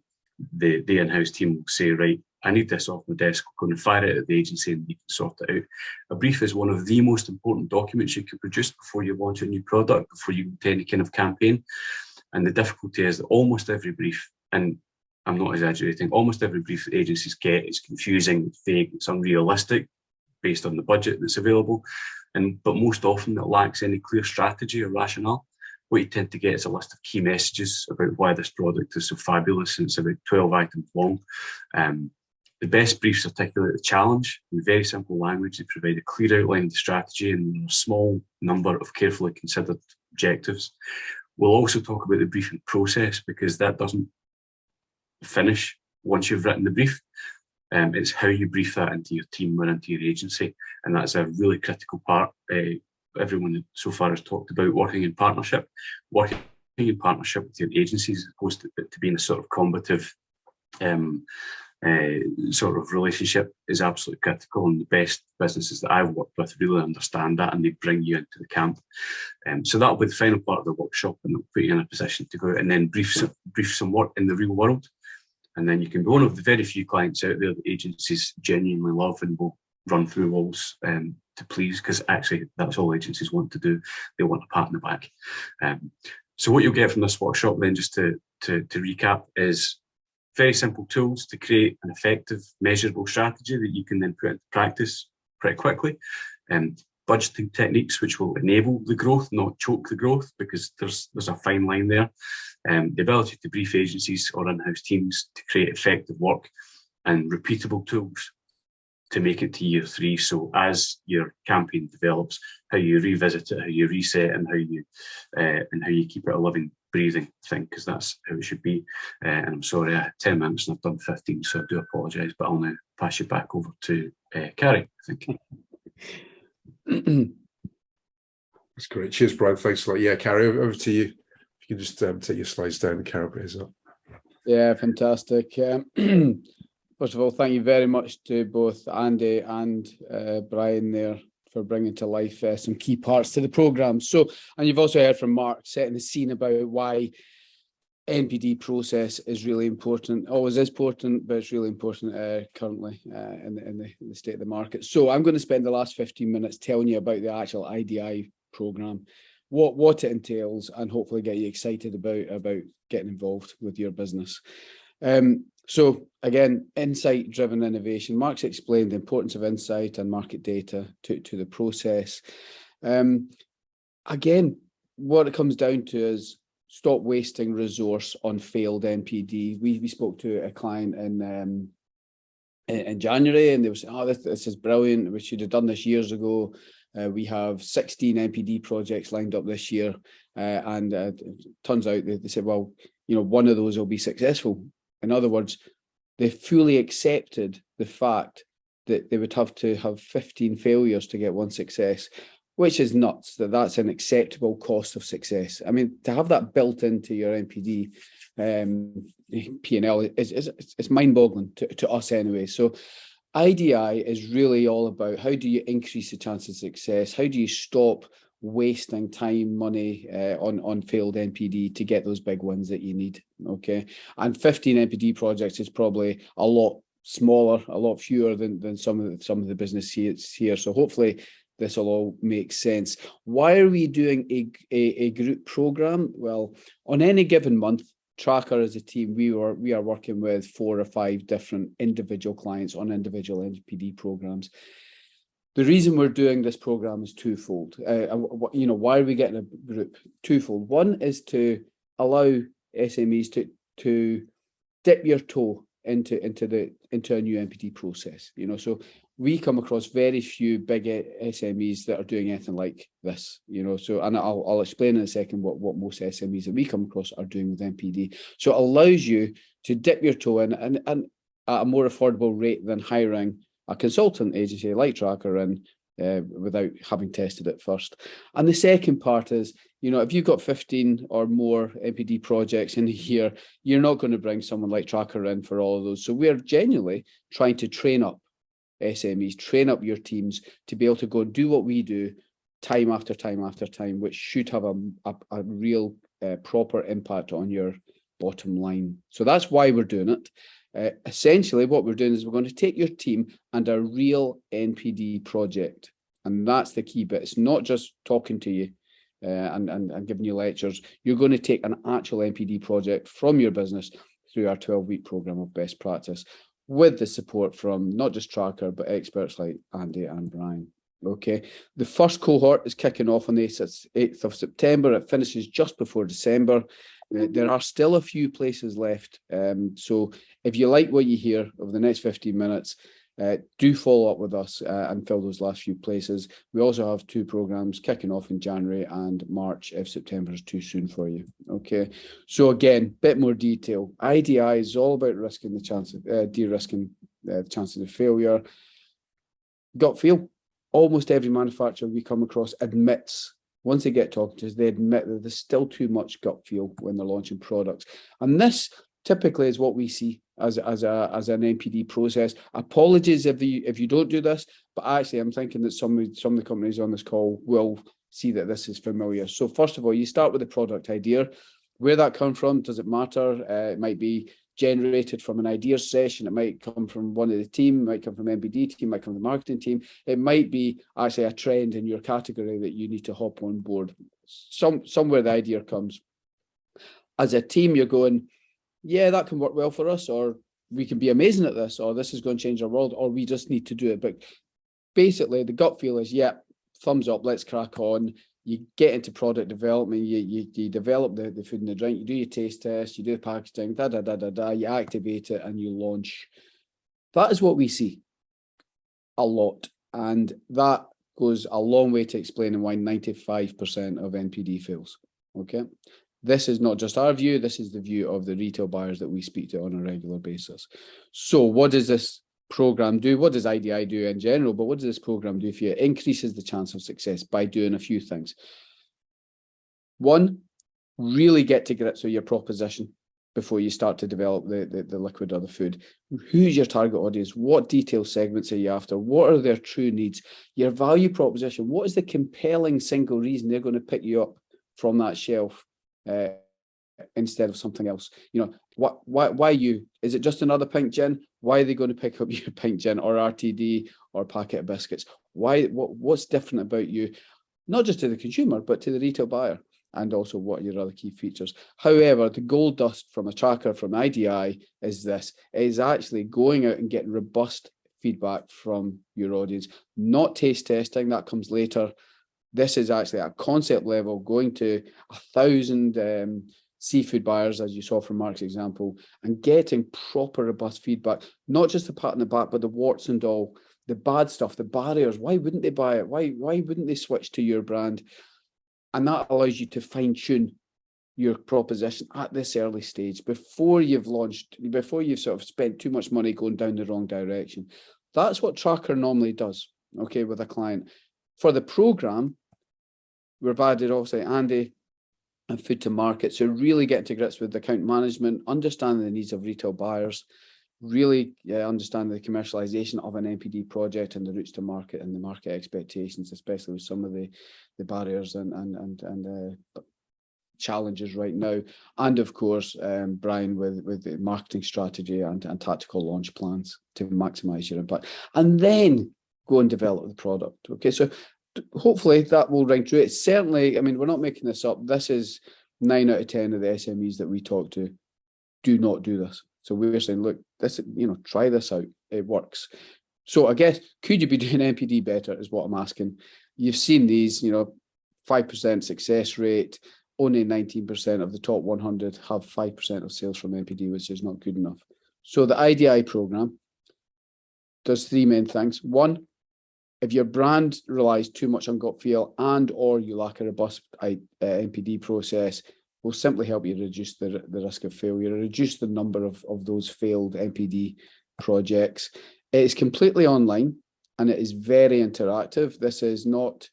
the in-house team will say, right, I need this off my desk, I'm going to fire it at the agency and you can sort it out. A brief is one of the most important documents you can produce before you launch a new product, before you do any kind of campaign. And the difficulty is that almost every brief, and I'm not exaggerating, almost every brief that agencies get is confusing, it's vague, it's unrealistic based on the budget that's available. But most often it lacks any clear strategy or rationale. What you tend to get is a list of key messages about why this product is so fabulous, and it's about 12 items long. The best briefs articulate the challenge in very simple language. They provide a clear outline of the strategy and a small number of carefully considered objectives. We'll also talk about the briefing process, because that doesn't finish once you've written the brief. It's how you brief that into your team or into your agency, and that's a really critical part. Everyone so far has talked about working in partnership. Working in partnership with your agencies as opposed to being a sort of combative sort of relationship is absolutely critical, and the best businesses that I've worked with really understand that, and they bring you into the camp. So that'll be the final part of the workshop, and it'll put you in a position to go out and then brief some work in the real world. And then you can be one of the very few clients out there that agencies genuinely love and will run through walls to please, because actually that's all agencies want to do. They want a pat on the back. So what you'll get from this workshop then, just to recap, is very simple tools to create an effective, measurable strategy that you can then put into practice pretty quickly. Budgeting techniques which will enable the growth, not choke the growth, because there's a fine line there. The ability to brief agencies or in-house teams to create effective work, and repeatable tools to make it to year 3. So as your campaign develops, how you revisit it, how you reset, and how you keep it a living, breathing thing, because that's how it should be. And I'm sorry, I had 10 minutes and I've done 15, so I do apologise, but I'll now pass you back over to Carrie, I think. That's great. Cheers, Brian. Thanks a lot. Yeah, Carrie, over to you. If you can just take your slides down and Carrie put his up. Yeah, fantastic. First of all, thank you very much to both Andy and Brian there for bringing to life some key parts to the programme. So, and you've also heard from Mark setting the scene about why NPD process is really important, always is important, but it's really important currently in the state of the market. So I'm going to spend the last 15 minutes telling you about the actual IDI programme, what it entails, and hopefully get you excited about getting involved with your business. So again, insight-driven innovation. Mark's explained the importance of insight and market data to the process. Again, what it comes down to is stop wasting resource on failed NPD. We spoke to a client in January, and they were saying, "Oh, this is brilliant. We should have done this years ago. We have 16 NPD projects lined up this year," and it turns out they said, "Well, you know, one of those will be successful." In other words, they fully accepted the fact that they would have to have 15 failures to get one success, which is nuts. That's an acceptable cost of success. I mean, to have that built into your NPD P&L is mind-boggling to us anyway. So IDI is really all about how do you increase the chance of success? How do you stop wasting time, money on failed NPD to get those big wins that you need? Okay, and 15 NPD projects is probably a lot smaller, a lot fewer than some of the business here. So hopefully this will all make sense. Why are we doing a group program? Well, on any given month, Tracker as a team, we are working with 4 or 5 different individual clients on individual NPD programs. The reason we're doing this program is twofold. You know, why are we getting a group? Twofold. One is to allow SMEs to dip your toe into a new NPD process. You know, so we come across very few big SMEs that are doing anything like this. You know, so, and I'll explain in a second what most SMEs that we come across are doing with NPD. So it allows you to dip your toe in and at a more affordable rate than hiring a consultant agency like Tracker in without having tested it first. And the second part is, you know, if you've got 15 or more NPD projects in a year, you're not going to bring someone like Tracker in for all of those. So we're genuinely trying to train up SMEs, train up your teams to be able to go and do what we do time after time after time, which should have a real proper impact on your bottom line. So that's why we're doing it. Essentially, what we're doing is we're going to take your team and a real NPD project. And that's the key bit. It's not just talking to you and giving you lectures. You're going to take an actual NPD project from your business through our 12-week program of best practice with the support from not just Tracker, but experts like Andy and Brian. Okay, the first cohort is kicking off on the 8th of September. It finishes just before December. There are still a few places left. So if you like what you hear over the next 15 minutes, do follow up with us and fill those last few places. We also have 2 programs kicking off in January and March if September is too soon for you. Okay, so again, bit more detail. IDI is all about risking the chance of de-risking the chances of failure. Gut feel. Almost every manufacturer we come across admits, once they get talking to us, they admit that there's still too much gut feel when they're launching products. And this typically is what we see as an NPD process. Apologies if you don't do this, but actually I'm thinking that some of the companies on this call will see that this is familiar. So first of all, you start with the product idea. Where that comes from, does it matter? It might be generated from an ideas session. It might come from one of the team, it might come from NPD team, it might come from the marketing team. It might be actually a trend in your category that you need to hop on board. Somewhere the idea comes. As a team, you're going, yeah, that can work well for us, or we can be amazing at this, or this is going to change our world, or we just need to do it. But basically, the gut feel is, yeah, thumbs up, let's crack on. You get into product development, you develop the food and the drink, you do your taste test, you do the packaging, you activate it and you launch. That is what we see. a lot. And that goes a long way to explaining why 95% of NPD fails. Okay. This is not just our view, this is the view of the retail buyers that we speak to on a regular basis. So what does this program do? What does IDI do in general? But what does this program do for you? It increases the chance of success by doing a few things. One, really get to grips with your proposition before you start to develop the liquid or the food. Who's your target audience? What detailed segments are you after? What are their true needs? Your value proposition, what is the compelling single reason they're going to pick you up from that shelf instead of something else? You know, why you? Is it just another pink gin? Why are they going to pick up your pink gin or RTD or a packet of biscuits? Why? What's different about you? Not just to the consumer, but to the retail buyer. And also what are your other key features. However, the gold dust from a tracker from IDI is this. It is actually going out and getting robust feedback from your audience, not taste testing, that comes later. This is actually at concept level, going to 1,000 seafood buyers, as you saw from Mark's example, and getting proper robust feedback, not just the pat on the back, but the warts and all, the bad stuff, the barriers. Why wouldn't they buy it? Why wouldn't they switch to your brand? And that allows you to fine tune your proposition at this early stage before you've launched, before you've sort of spent too much money going down the wrong direction. That's what Tracker normally does, okay, with a client. For the program, we've added obviously Andy and Food to Market. So really getting to grips with account management, understanding the needs of retail buyers, really understanding the commercialization of an NPD project and the routes to market and the market expectations, especially with some of the barriers and challenges right now. And of course, Brian with the marketing strategy and tactical launch plans to maximize your impact. And then go and develop the product. Okay, so hopefully that will ring true. It's certainly, I mean, we're not making this up. This is 9 out of 10 of the SMEs that we talk to do not do this. So we're saying, look, this, you know, try this out. It works. So I guess, could you be doing NPD better is what I'm asking. You've seen these, you know, 5% success rate, only 19% of the top 100 have 5% of sales from NPD, which is not good enough. So the IDI program does 3 main things. One, if your brand relies too much on gut feel and or you lack a robust NPD process, will simply help you reduce the risk of failure, reduce the number of those failed NPD projects. It is completely online and it is very interactive. This is not,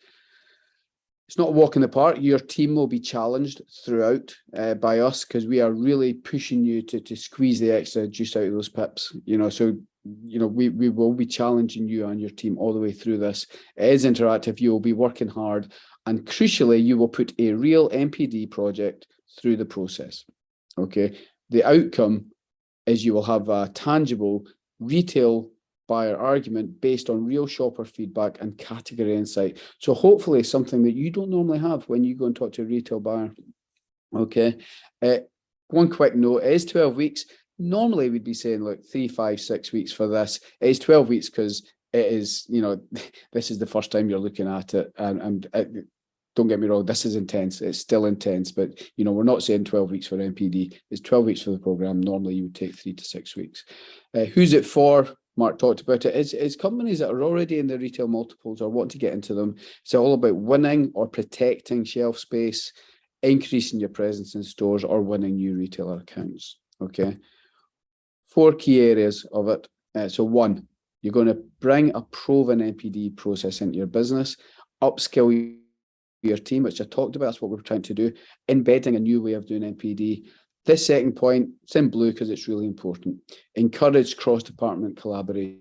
it's not a walk in the park. Your team will be challenged throughout by us because we are really pushing you to squeeze the extra juice out of those pips. You know, so you know we will be challenging you and your team all the way through this. It is interactive. You will be working hard, and crucially, you will put a real NPD project through the process. Okay, the outcome is you will have a tangible retail buyer argument based on real shopper feedback and category insight. So hopefully something that you don't normally have when you go and talk to a retail buyer. Okay, one quick note, it is 12 weeks. Normally we'd be saying, look, 3, 5, 6 weeks for this. It is 12 weeks because it is, you know, this is the first time you're looking at it, and don't get me wrong, this is intense. It's still intense, but you know, we're not saying 12 weeks for NPD. It's 12 weeks for the program. Normally you would take 3 to 6 weeks. Who's it for? Mark talked about it. It's companies that are already in the retail multiples or want to get into them. It's all about winning or protecting shelf space, increasing your presence in stores, or winning new retailer accounts. Okay. 4 key areas of it. So 1, you're going to bring a proven NPD process into your business, upskill your team, which I talked about. That's what we're trying to do, embedding a new way of doing NPD. This second point, it's in blue because it's really important. Encourage cross-department collaboration.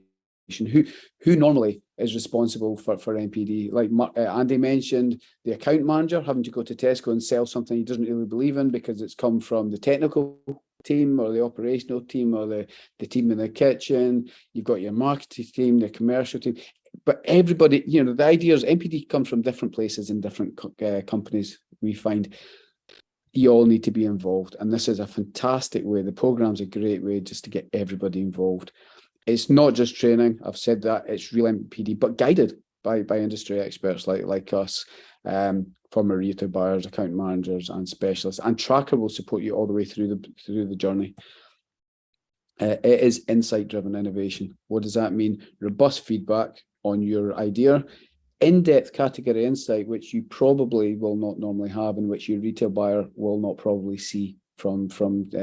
Who normally is responsible for NPD? Like Andy mentioned, the account manager having to go to Tesco and sell something he doesn't really believe in because it's come from the technical team or the operational team or the team in the kitchen. You've got your marketing team, the commercial team. But everybody, you know, the idea is NPD comes from different places in different companies. We find you all need to be involved. And this is a fantastic way. The program's a great way just to get everybody involved. It's not just training. I've said that. It's real NPD, but guided by industry experts like us, former retail buyers, account managers, and specialists. And Tracker will support you all the way through the journey. It is insight-driven innovation. What does that mean? Robust feedback on your idea. In-depth category insight, which you probably will not normally have, and which your retail buyer will not probably see from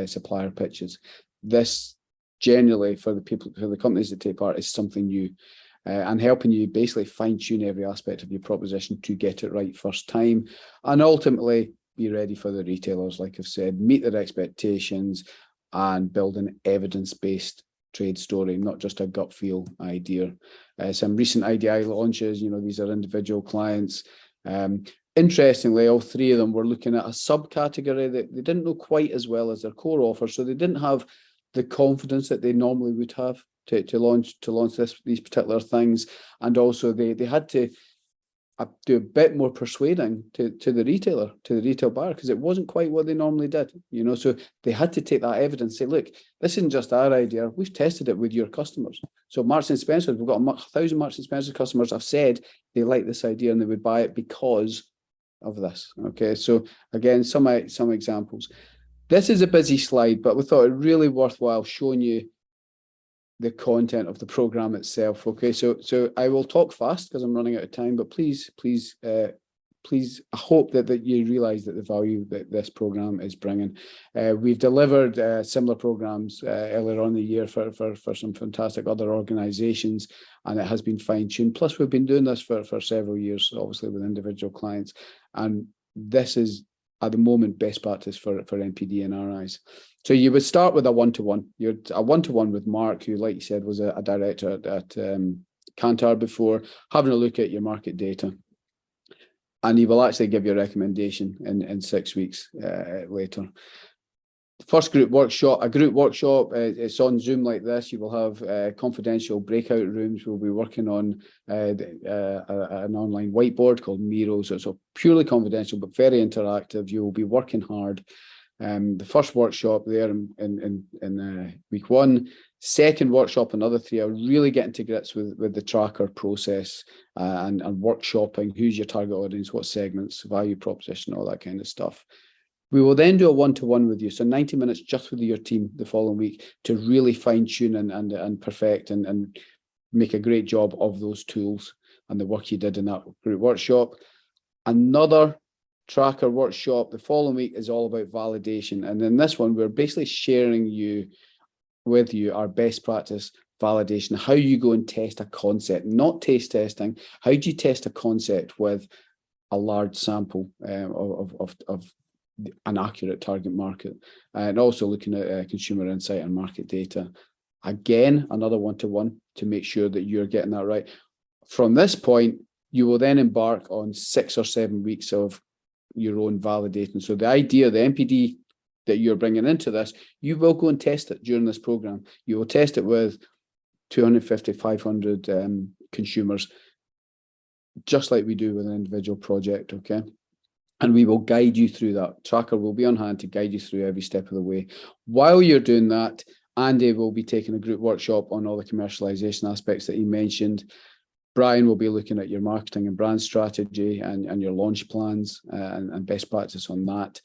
supplier pitches. This generally for the companies that take part is something new, and helping you basically fine-tune every aspect of your proposition to get it right first time, and ultimately be ready for the retailers, like I've said, meet their expectations and build an evidence-based trade story, not just a gut feel idea. Some recent IDI launches, these are individual clients. Interestingly, all three of them were looking at a subcategory that they didn't know quite as well as their core offer, so they didn't have the confidence that they normally would have to launch these particular things, and also they had to do a bit more persuading to the retailer, to the retail buyer, because it wasn't quite what they normally did, so they had to take that evidence, say, look, this isn't just our idea, we've tested it with your customers. So Marks and Spencer, we've got 1,000 Marks and Spencer customers have said they like this idea and they would buy it because of this. Okay, so again, some examples. This is a busy slide, but we thought it really worthwhile showing you the content of the program itself. Okay, so I will talk fast because I'm running out of time, but please, I hope that you realize that the value that this program is bringing. We've delivered similar programs earlier on in the year for some fantastic other organizations, and it has been fine-tuned. Plus, we've been doing this for several years, obviously with individual clients, and this is at the moment best practice for NPD in our eyes. So you would start with a one-to-one. You're a one-to-one with Mark, who, like you said, was a director at Kantar before, having a look at your market data. And he will actually give you a recommendation in 6 weeks later. The first group workshop, it's on Zoom like this. You will have confidential breakout rooms. We'll be working on an online whiteboard called Miro. So it's purely confidential, but very interactive. You will be working hard. The first workshop there in week 1. Second workshop, another 3 are really getting to grips with the tracker process and workshopping. Who's your target audience? What segments? Value proposition? All that kind of stuff. We will then do a one-to-one with you. So 90 minutes just with your team the following week to really fine-tune and perfect and make a great job of those tools and the work you did in that group workshop. Another tracker workshop the following week is all about validation. And in this one, we're basically sharing with you our best practice validation, how you go and test a concept, not taste testing. How do you test a concept with a large sample of an accurate target market, and also looking at consumer insight and market data. Again, another one-to-one to make sure that you're getting that right. From this point, you will then embark on 6 or 7 weeks of your own validation. So the idea, the NPD that you're bringing into this, you will go and test it during this program. You will test it with 250, 500 consumers, just like we do with an individual project, okay? And we will guide you through that. Tracker will be on hand to guide you through every step of the way. While you're doing that, Andy will be taking a group workshop on all the commercialization aspects that he mentioned. Brian will be looking at your marketing and brand strategy and your launch plans and best practice on that.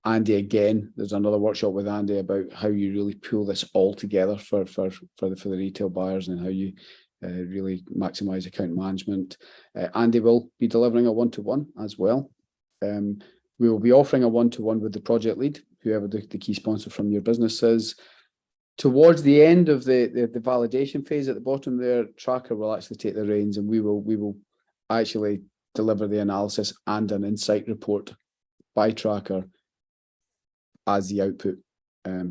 Andy, again, there's another workshop with Andy about how you really pull this all together for the retail buyers and how you really maximize account management. Andy will be delivering a one-to-one as well. We will be offering a one-to-one with the project lead, whoever the key sponsor from your business is. Towards the end of the validation phase at the bottom there, Tracker will actually take the reins, and we will actually deliver the analysis and an insight report by Tracker as the output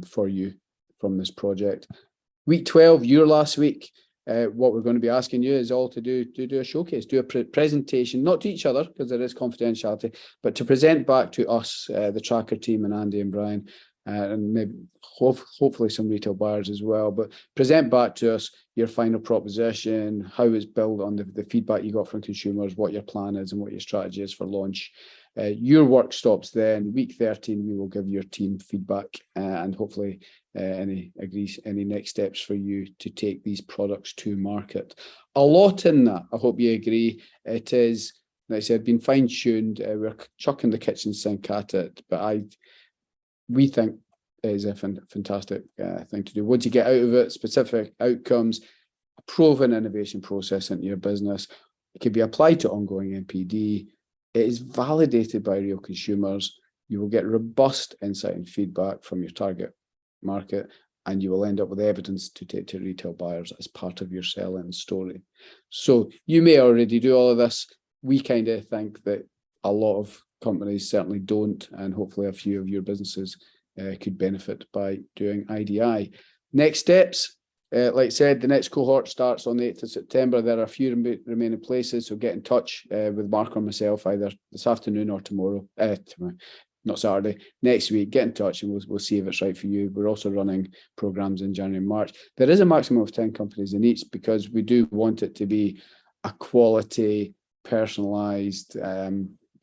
for you from this project. Week 12, your last week. What we're going to be asking you is all to do a showcase, do a presentation, not to each other because there is confidentiality, but to present back to us, the Tracker team and Andy and Brian, and maybe hopefully some retail buyers as well, but present back to us your final proposition, how it's built on the feedback you got from consumers, what your plan is and what your strategy is for launch. Your work stops then. Week 13, we will give your team feedback and hopefully any next steps for you to take these products to market. A lot in that, I hope you agree. It is, like I said, been fine-tuned. We're chucking the kitchen sink at it, but we think it is a fantastic thing to do. Once you get out of it, specific outcomes, proven innovation process into your business. It can be applied to ongoing NPD. It is validated by real consumers. You will get robust insight and feedback from your target market, and you will end up with evidence to take to retail buyers as part of your selling story. So you may already do all of this. We kind of think that a lot of companies certainly don't, and hopefully a few of your businesses could benefit by doing IDI. Next steps, like I said, the next cohort starts on the 8th of September. There are a few remaining places, so get in touch with Mark or myself either this afternoon or tomorrow, not Saturday, next week. Get in touch and we'll see if it's right for you. We're also running programs in January and March. There is a maximum of 10 companies in each because we do want it to be a quality, personalised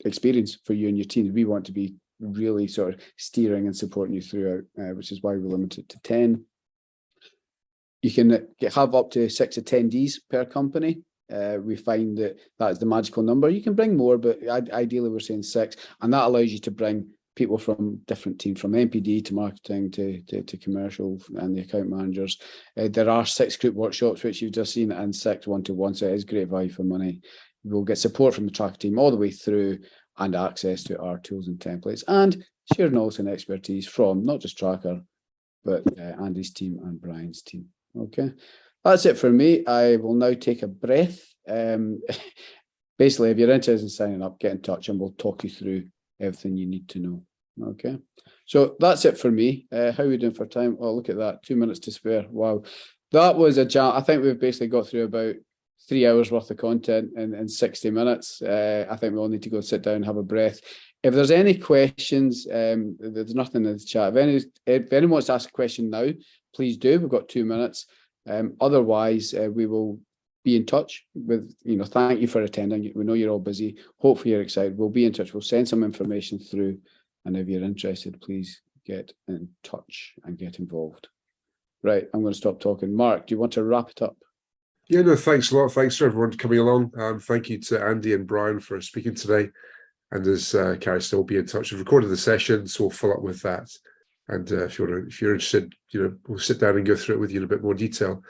experience for you and your team. We want to be really sort of steering and supporting you throughout, which is why we limit it to 10. You can have up to 6 attendees per company. We find that is the magical number. You can bring more, but ideally we're saying 6, and that allows you to bring people from different teams, from NPD to marketing to commercial and the account managers. There are 6 group workshops, which you've just seen, and 6 one-to-one, so it is great value for money. We'll get support from the tracker team all the way through and access to our tools and templates and shared knowledge and expertise from not just Tracker, but Andy's team and Brian's team. Okay, that's it for me. I will now take a breath. Basically, if you're interested in signing up, get in touch and we'll talk you through everything you need to know. Okay, so that's it for me. How are we doing for time? Oh, look at that, 2 minutes to spare. Wow, that was a jam. I think we've basically got through about 3 hours worth of content in 60 minutes. I think we all need to go sit down and have a breath. If there's any questions, there's nothing in the chat. If anyone wants to ask a question now, please do. We've got 2 minutes. Otherwise, we will be in touch with, thank you for attending. We know you're all busy. Hopefully you're excited. We'll be in touch. We'll send some information through. And if you're interested, please get in touch and get involved. Right, I'm going to stop talking. Mark, do you want to wrap it up? Yeah, no, thanks a lot. Thanks to everyone coming along. Thank you to Andy and Brian for speaking today. And as Carrie said, we'll be in touch. We've recorded the session, so we'll follow up with that. And if you're interested, we'll sit down and go through it with you in a bit more detail.